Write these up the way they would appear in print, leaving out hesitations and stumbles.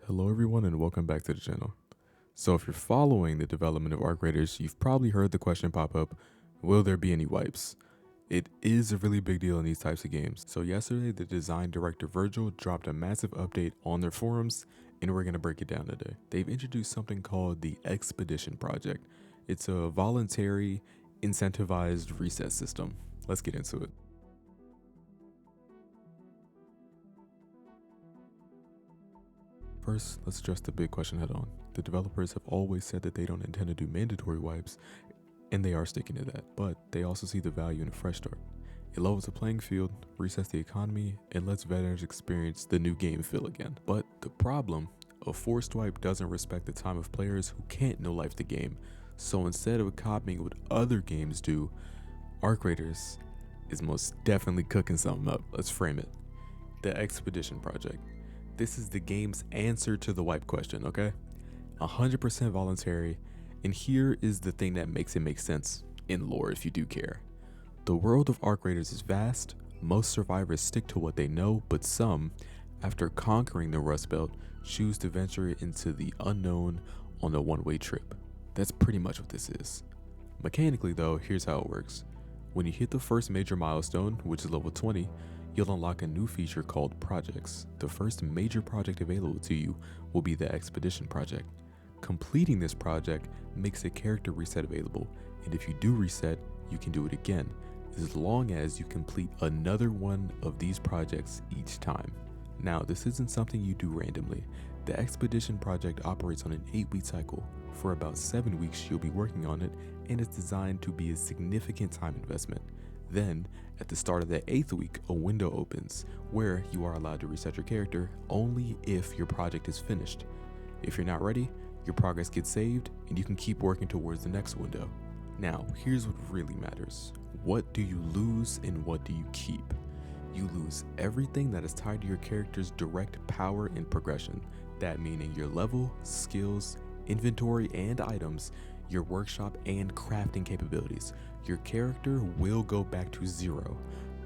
Hello everyone and welcome back to the channel. So if you're following the development of Arc Raiders, you've probably heard the question pop up, will there be any wipes? It is a really big deal in these types of games. So yesterday, the design director Virgil dropped a massive update on their forums, and we're going to break it down today. They've introduced something called the Expedition Project. It's a voluntary, incentivized reset system. Let's get into it. First, let's address the big question head on. The developers have always said that they don't intend to do mandatory wipes, and they are sticking to that, but they also see the value in a fresh start. It levels the playing field, resets the economy, and lets veterans experience the new game feel again. But the problem, a forced wipe doesn't respect the time of players who can't no life the game, so instead of copying what other games do, Arc Raiders is most definitely cooking something up. Let's frame it. The Expedition Project. This is the game's answer to the wipe question, okay? 100% voluntary, and here is the thing that makes it make sense in lore if you do care. The world of Arc Raiders is vast, most survivors stick to what they know, but some, after conquering the Rust Belt, choose to venture into the unknown on a one-way trip. That's pretty much what this is. Mechanically though, here's how it works. When you hit the first major milestone, which is level 20, you'll unlock a new feature called Projects. The first major project available to you will be the Expedition Project. Completing this project makes a character reset available, and if you do reset, you can do it again, as long as you complete another one of these projects each time. Now, this isn't something you do randomly. The Expedition Project operates on an 8-week cycle. For about 7 weeks, you'll be working on it, and it's designed to be a significant time investment. Then, at the start of the 8th week, a window opens where you are allowed to reset your character only if your project is finished. If you're not ready, your progress gets saved and you can keep working towards the next window. Now, here's what really matters. What do you lose and what do you keep? You lose everything that is tied to your character's direct power and progression. That meaning your level, skills, inventory and items, your workshop and crafting capabilities. Your character will go back to 0,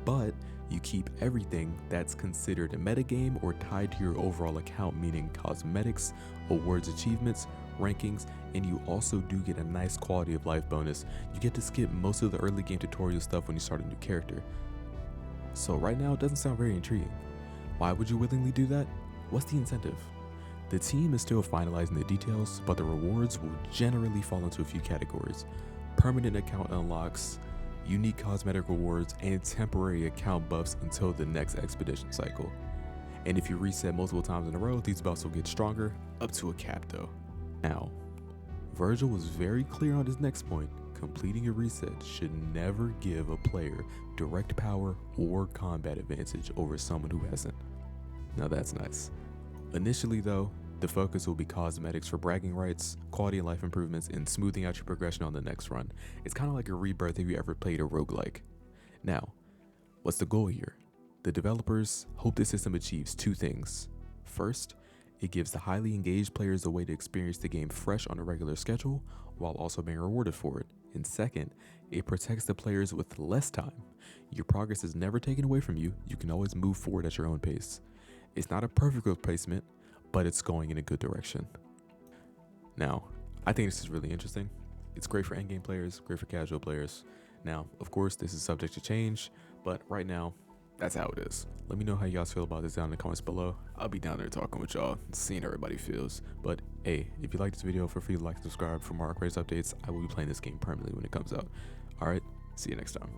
but you keep everything that's considered a metagame or tied to your overall account, meaning cosmetics, awards, achievements, rankings, and you also do get a nice quality of life bonus. You get to skip most of the early game tutorial stuff when you start a new character. So right now it doesn't sound very intriguing. Why would you willingly do that? What's the incentive? The team is still finalizing the details, but the rewards will generally fall into a few categories. Permanent account unlocks, unique cosmetic rewards, and temporary account buffs until the next expedition cycle. And if you reset multiple times in a row, these buffs will get stronger, up to a cap though. Now, Virgil was very clear on his next point. Completing a reset should never give a player direct power or combat advantage over someone who hasn't. Now that's nice. Initially though, the focus will be cosmetics for bragging rights, quality of life improvements, and smoothing out your progression on the next run. It's kind of like a rebirth if you ever played a roguelike. Now, what's the goal here? The developers hope the system achieves 2 things. First, it gives the highly engaged players a way to experience the game fresh on a regular schedule while also being rewarded for it. And second, it protects the players with less time. Your progress is never taken away from you. You can always move forward at your own pace. It's not a perfect replacement, but it's going in a good direction. Now, I think this is really interesting. It's great for endgame players, great for casual players. Now, of course, this is subject to change, but right now, that's how it is. Let me know how you guys feel about this down in the comments below. I'll be down there talking with y'all, seeing how everybody feels. But hey, if you like this video, feel free to like and subscribe for more Arc Raiders updates. I will be playing this game permanently when it comes out. Alright, see you next time.